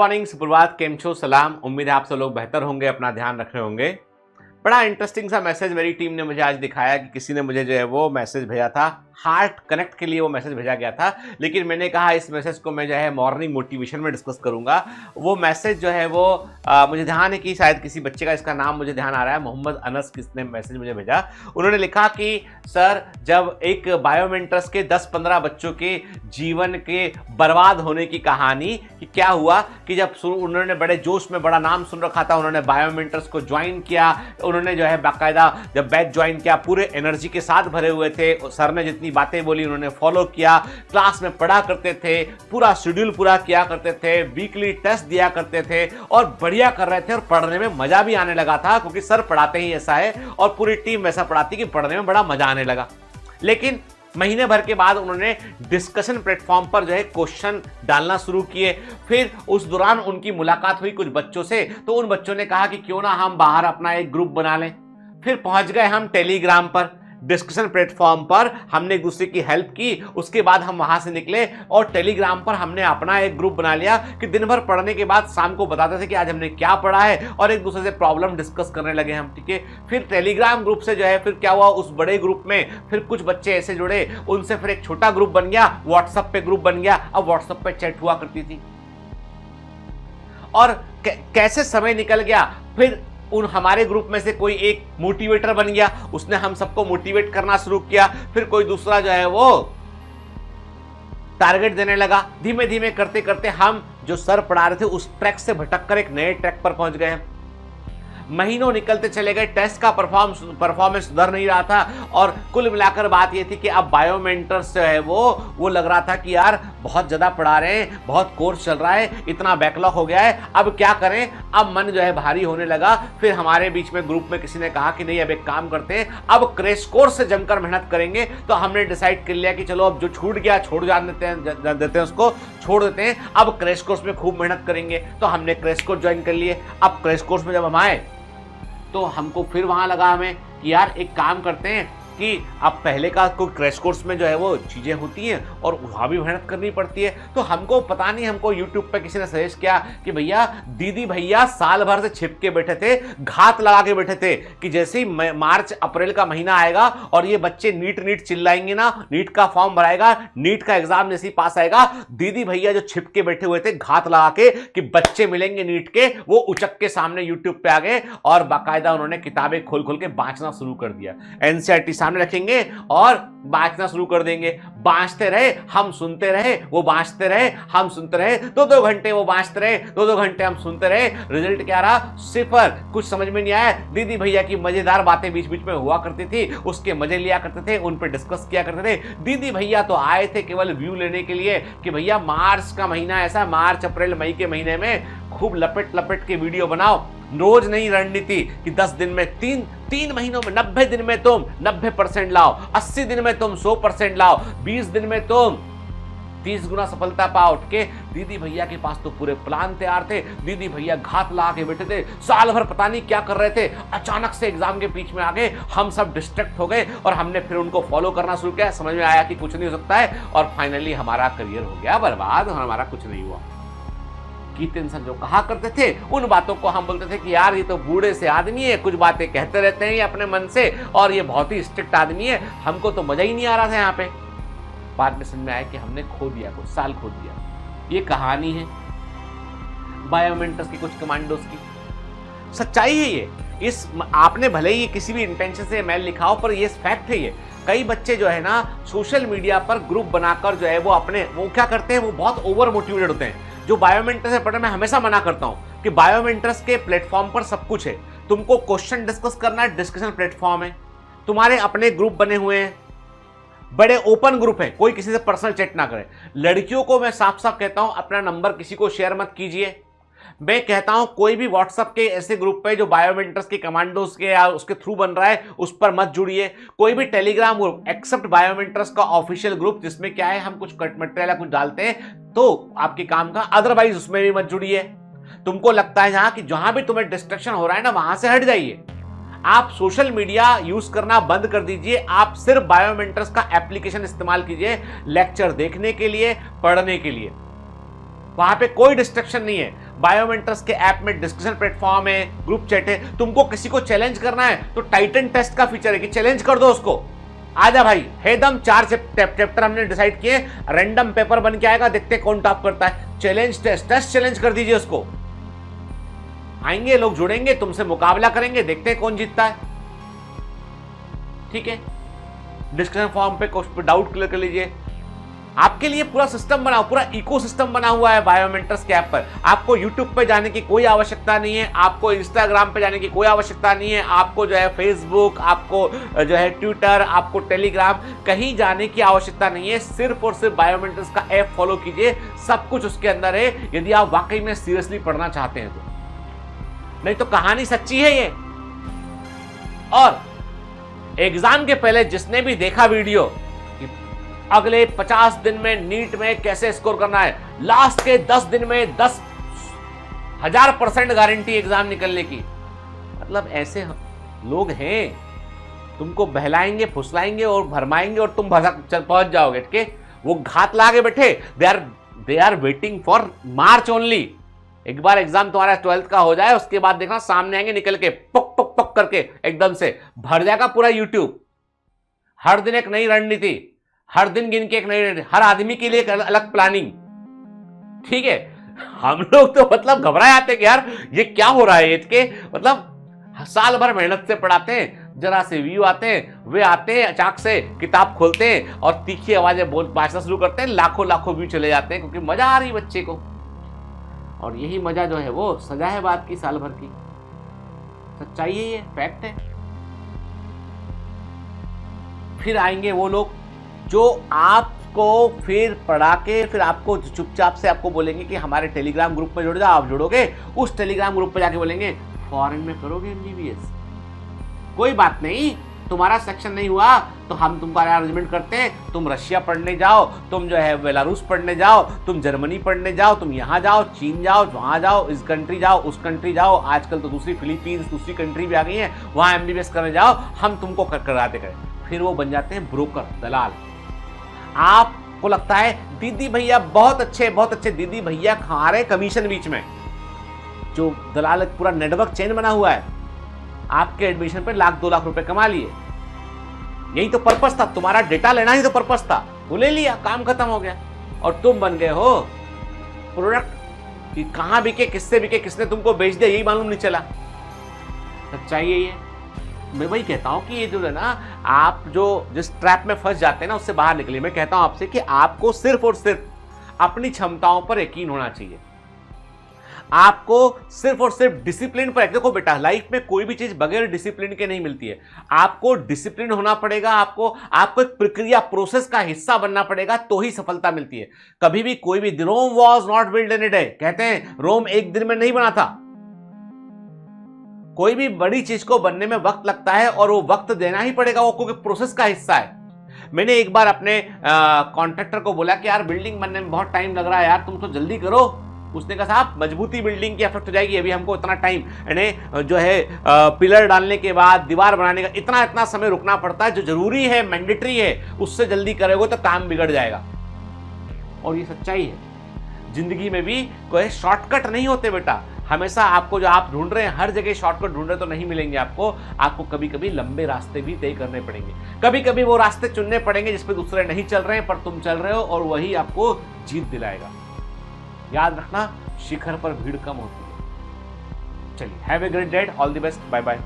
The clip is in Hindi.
मॉर्निंग, सुप्रभात, केम छो, सलाम। उम्मीद है आप सब लोग बेहतर होंगे, अपना ध्यान रख रहे होंगे। बड़ा इंटरेस्टिंग सा मैसेज मेरी टीम ने मुझे आज दिखाया कि किसी ने मुझे जो है वो मैसेज भेजा था, हार्ट कनेक्ट के लिए वो मैसेज भेजा गया था। लेकिन मैंने कहा इस मैसेज को मैं जो है मॉर्निंग मोटिवेशन में डिस्कस करूंगा। वो मैसेज जो है वो मुझे ध्यान है कि शायद किसी बच्चे का, इसका नाम मुझे ध्यान आ रहा है, मोहम्मद अनस, किसने मैसेज मुझे भेजा। उन्होंने लिखा कि सर, जब एक बायोमेंटर्स के 10-15 बच्चों के जीवन के बर्बाद होने की कहानी कि क्या हुआ कि जब उन्होंने बड़े जोश में, बड़ा नाम सुन रखा था, उन्होंने बायोमेंटर्स को ज्वाइन किया, उन्होंने जो है बाकायदा जब बैच ज्वाइन किया पूरे एनर्जी के साथ भरे हुए थे, सर ने जितनी बातें बोली उन्होंने फॉलो किया, क्लास में पढ़ा करते थे, पूरा शेड्यूल पूरा किया करते थे, वीकली टेस्ट दिया करते थे और बढ़िया कर रहे थे और पढ़ने में मजा भी आने लगा था, क्योंकि सर पढ़ाते ही ऐसा है और पूरी टीम वैसा पढ़ाती कि पढ़ने में बड़ा मजा आने लगा। लेकिन महीने भर के बाद उन्होंने डिस्कशन प्लेटफॉर्म पर जो है क्वेश्चन डालना शुरू किए। फिर उस दौरान उनकी मुलाकात हुई कुछ बच्चों से, तो उन बच्चों ने कहा कि क्यों ना हम बाहर अपना एक ग्रुप बना लें। फिर पहुंच गए हम टेलीग्राम पर, डिस्कशन प्लेटफॉर्म पर हमने एक दूसरे की हेल्प की। उसके बाद हम वहां से निकले और टेलीग्राम पर हमने अपना एक ग्रुप बना लिया कि दिन भर पढ़ने के बाद शाम को बताते थे कि आज हमने क्या पढ़ा है और एक दूसरे से प्रॉब्लम डिस्कस करने लगे हम। ठीक है, फिर टेलीग्राम ग्रुप से जो है फिर क्या हुआ, उस बड़े ग्रुप में फिर कुछ बच्चे ऐसे जुड़े, उनसे फिर एक छोटा ग्रुप बन गया, व्हाट्सएप पे ग्रुप बन गया। अब व्हाट्सएप पे चैट हुआ करती थी और कैसे समय निकल गया। फिर उन हमारे ग्रुप में से कोई एक मोटिवेटर बन गया, उसने हम सबको मोटिवेट करना शुरू किया। फिर कोई दूसरा जो है वो टारगेट देने लगा। धीमे धीमे करते करते हम जो सर पढ़ा रहे थे उस ट्रैक से भटक कर एक नए ट्रैक पर पहुंच गए। महीनों निकलते चले गए, टेस्ट का परफॉर्मेंस सुधर नहीं रहा था और कुल मिलाकर बात यह थी कि अब बायोमेंटर्स जो है वो लग रहा था कि यार बहुत ज़्यादा पढ़ा रहे हैं, बहुत कोर्स चल रहा है, इतना बैकलॉग हो गया है, अब क्या करें। अब मन जो है भारी होने लगा। फिर हमारे बीच में ग्रुप में किसी ने कहा कि नहीं, अब एक काम करते हैं, अब क्रैश कोर्स से जमकर मेहनत करेंगे। तो हमने डिसाइड कर लिया कि चलो अब जो छूट गया छोड़ देते हैं उसको छोड़ देते हैं, अब क्रैश कोर्स में खूब मेहनत करेंगे। तो हमने क्रैश कोर्स ज्वाइन कर लिए। अब क्रैश कोर्स में जब हम आए तो हमको फिर वहां लगा हमें कि यार एक काम करते हैं कि अब पहले का कोई क्रैश कोर्स में जो है वो चीज़ें होती हैं और वहाँ भी मेहनत करनी पड़ती है। तो हमको पता नहीं, हमको यूट्यूब पे किसी ने सजेस्ट किया कि भैया दीदी भैया साल भर से छिप के बैठे थे, घात लगा के बैठे थे कि जैसे ही मार्च अप्रैल का महीना आएगा और ये बच्चे नीट चिल्लाएंगे ना, नीट का फॉर्म भराएगा, नीट का एग्जाम जैसे ही पास आएगा, दीदी भैया जो छिप के बैठे हुए थे घात लगा के कि बच्चे मिलेंगे नीट के, वो उचक के सामने यूट्यूब पे आ गए और बाकायदा उन्होंने किताबें खोल खोल के बांचना शुरू कर दिया। एनसीईआरटी सामने रखेंगे और बांचना शुरू कर देंगे। बांचते रहे, हम सुनते रहे, वो बांचते रहे, हम सुनते रहे, 2-2 घंटे वो बांचते रहे, 2-2 घंटे हम सुनते रहे। रिजल्ट क्या रहा? 0। कुछ समझ में नहीं आया। दीदी भैया की मजेदार बातें बीच बीच में हुआ करती थी, उसके मजे लिया करते थे, उन पर डिस्कस किया करते थे। दीदी भैया तो आए थे केवल व्यू लेने के लिए कि भैया मार्च का महीना ऐसा, मार्च अप्रैल मई के महीने में खूब लपेट लपेट के वीडियो बनाओ। रोज नहीं रणनीति कि 10 दिन में, 3 महीनों में, 90 दिन में तुम 90% लाओ, 80 दिन में तुम 100% लाओ, 20 दिन में तुम 30 गुना सफलता पाओ। उठ के दीदी भैया के पास तो पूरे प्लान तैयार थे। दीदी भैया घात लगा के बैठे थे, साल भर पता नहीं क्या कर रहे थे, अचानक से एग्जाम के बीच में आ गए, हम सब डिस्ट्रैक्ट हो गए और हमने फिर उनको फॉलो करना शुरू किया। समझ में आया कि कुछ नहीं हो सकता है और फाइनली हमारा करियर हो गया बर्बाद और हमारा कुछ नहीं हुआ। कीर्तन सर जो कहा करते थे उन बातों को हम बोलते थे कि यार ये तो बूढ़े से आदमी है, कुछ बातें कहते रहते हैं ये अपने मन से और ये बहुत ही स्ट्रिक्ट आदमी है, हमको तो मजा ही नहीं आ रहा था यहाँ पे। बाद में समझ में आया कि हमने खो दिया, कुछ साल खो दिया। ये कहानी है बायोमेंटर्स की, कुछ कमांडोज की, सच्चाई है ये। इस आपने भले ही किसी भी इंटेंशन से मेल लिखा हो, पर ये फैक्ट है। ये कई बच्चे जो है ना सोशल मीडिया पर ग्रुप बनाकर जो है वो क्या करते हैं, वो बहुत ओवर मोटिवेटेड होते हैं। जो बायोमेंटर्स से पढ़ने में हमेशा मना करता हूं कि बायोमेंटर्स के प्लेटफॉर्म पर सब कुछ है। तुमको क्वेश्चन डिस्कस करना है, डिस्कशन प्लेटफॉर्म है, तुम्हारे अपने ग्रुप बने हुए हैं, बड़े ओपन ग्रुप है, कोई किसी से पर्सनल चैट ना करे। लड़कियों को मैं साफ साफ कहता हूं अपना नंबर किसी को शेयर मत कीजिए। मैं कहता हूं कोई भी व्हाट्सएप के ऐसे ग्रुप पे जो बायोमेंटर्स के कमांडोज के या उसके थ्रू बन रहा है उस पर मत जुड़िए। कोई भी टेलीग्राम ग्रुप एक्सेप्ट बायोमेंटर्स का ऑफिशियल ग्रुप जिसमें क्या है हम कुछ कट मटेरियल कुछ डालते हैं तो आपके काम का, अदरवाइज उसमें भी मत जुड़िए। तुमको लगता है कि जहां भी तुम्हें डिस्ट्रैक्शन हो रहा है ना वहां से हट जाइए। आप सोशल मीडिया यूज करना बंद कर दीजिए। आप सिर्फ बायोमेंटर्स का एप्लीकेशन इस्तेमाल कीजिए लेक्चर देखने के लिए, पढ़ने के लिए। वहां पे कोई डिस्ट्रैक्शन नहीं है। बायोमेंटर्स के ऐप में डिस्कशन प्लेटफॉर्म है, ग्रुप चैट है। तुमको किसी को चैलेंज करना है तो टाइटन टेस्ट का फीचर है कि चैलेंज कर दो उसको, आजा भाई है दम। 4 चैप्टर हमने डिसाइड किए, रैंडम पेपर बन के आएगा, देखते कौन टॉप करता है। चैलेंज टेस्ट चैलेंज कर दीजिए उसको। आएंगे लोग, जुड़ेंगे, तुमसे मुकाबला करेंगे, देखते हैं कौन जीतता है। ठीक है, डिस्कशन फॉर्म पे डाउट क्लियर कर लीजिए। आपके लिए पूरा सिस्टम बना, पूरा इकोसिस्टम बना हुआ है बायोमेंटर्स के ऐप पर। आपको यूट्यूब पे जाने की कोई आवश्यकता नहीं है, आपको इंस्टाग्राम पे जाने की कोई आवश्यकता नहीं है, आपको जो है फेसबुक, आपको जो है ट्विटर, आपको टेलीग्राम, कहीं जाने की आवश्यकता नहीं है। सिर्फ और सिर्फ बायोमेंटर्स का ऐप फॉलो कीजिए, सब कुछ उसके अंदर है, यदि आप वाकई में सीरियसली पढ़ना चाहते हैं तो। नहीं तो कहानी सच्ची है ये। और एग्जाम के पहले जिसने भी देखा वीडियो कि अगले 50 दिन में नीट में कैसे स्कोर करना है, लास्ट के 10 दिन में 10,000% गारंटी एग्जाम निकलने की, मतलब ऐसे लोग हैं, तुमको बहलाएंगे, फुसलाएंगे और भरमाएंगे और तुम पहुंच जाओगे। ठीक है, वो घात लागे बैठे, they are waiting for March only. एक बार एग्जाम तुम्हारा 12th का हो जाए, उसके बाद देखना सामने आएंगे निकल के, पक पक पक करके एकदम से भर जाएगा पूरा यूट्यूब। हर दिन एक नई रणनीति, हर दिन गिन के एक नई रणनीति, हर आदमी के लिए एक अलग प्लानिंग। ठीक है, हम लोग तो मतलब घबराए आते कि यार ये क्या हो रहा है। इसके मतलब साल भर मेहनत से पढ़ाते हैं, जरा से व्यू आते हैं, वे आते हैं अचानक से किताब खोलते हैं और तीखी आवाजें बांटना शुरू करते हैं, लाखों लाखों व्यू चले जाते हैं क्योंकि मजा आ रही बच्चे को। और यही मजा जो है वो सजा है बात की, साल भर की सच्चाई है, ये फैक्ट है। फिर आएंगे वो लोग जो आपको फिर पढ़ा के फिर आपको चुपचाप से आपको बोलेंगे कि हमारे टेलीग्राम ग्रुप में जुड़ जाओ। आप जुड़ोगे, उस टेलीग्राम ग्रुप पे जाके बोलेंगे फॉरेन में करोगे MBBS, कोई बात नहीं, तुम्हारा सेक्शन नहीं हुआ तो हम तुमको अरेंजमेंट करते हैं, तुम रशिया पढ़ने जाओ, तुम जो है बेलारूस पढ़ने जाओ, तुम जर्मनी पढ़ने जाओ, तुम यहाँ जाओ, चीन जाओ, वहाँ जाओ, इस कंट्री जाओ, उस कंट्री जाओ, आजकल तो दूसरी फिलीपींस दूसरी कंट्री भी आ गई है, वहाँ MBBS करने जाओ, हम तुमको कराते करें। फिर वो बन जाते हैं ब्रोकर, दलाल। आपको लगता है दीदी भैया बहुत अच्छे दीदी भैया खा रहे कमीशन बीच में, जो दलाल पूरा नेटवर्क चेन बना हुआ है, आपके एडमिशन पे 1-2 लाख रुपए कमा लिए। यही तो पर्पस था, तुम्हारा डेटा लेना ही तो पर्पस था, वो ले लिया, काम खत्म हो गया। और तुम बन गए हो प्रोडक्ट कि कहां बिके, किससे बिके, किसने तुमको बेच दिया यही मालूम नहीं चला। सच्चाई यही है। मैं वही कहता हूं कि ये जो है ना, आप जो जिस ट्रैप में फंस जाते हैं ना, उससे बाहर निकलिए। मैं कहता हूं आपसे कि आपको सिर्फ और सिर्फ अपनी क्षमताओं पर यकीन होना चाहिए। आपको सिर्फ और सिर्फ डिसिप्लिन पर, देखो बेटा लाइफ में कोई भी चीज बगैर डिसिप्लिन के नहीं मिलती है। आपको डिसिप्लिन होना पड़ेगा, आपको एक प्रक्रिया, प्रोसेस का हिस्सा बनना पड़ेगा, तो ही सफलता मिलती है। कभी भी कोई भी, Rome was not build in a day, कहते हैं रोम एक दिन में नहीं बना था। कोई भी बड़ी चीज को बनने में वक्त लगता है और वो वक्त देना ही पड़ेगा, वो क्योंकि प्रोसेस का हिस्सा है। मैंने एक बार अपने कॉन्ट्रैक्टर को बोला कि यार बिल्डिंग बनने में बहुत टाइम लग रहा है यार, तुम तो जल्दी करो। उसने कहा साहब मजबूती बिल्डिंग की अफेक्ट हो जाएगी, अभी हमको इतना टाइम, यानी जो है पिलर डालने के बाद दीवार बनाने का इतना समय रुकना पड़ता है, जो जरूरी है, मैंडेटरी है, उससे जल्दी करोगे तो काम बिगड़ जाएगा। और ये सच्चाई है। जिंदगी में भी कोई शॉर्टकट नहीं होते बेटा। हमेशा आपको जो आप ढूंढ रहे हैं, हर जगह शॉर्टकट ढूंढ रहे तो नहीं मिलेंगे आपको कभी कभी लंबे रास्ते भी तय करने पड़ेंगे, कभी कभी वो रास्ते चुनने पड़ेंगे जिसपे दूसरे नहीं चल रहे हैं पर तुम चल रहे हो, और वही आपको जीत दिलाएगा। याद रखना, शिखर पर भीड़ कम होती है। चलिए, have a great day, all the best, bye bye.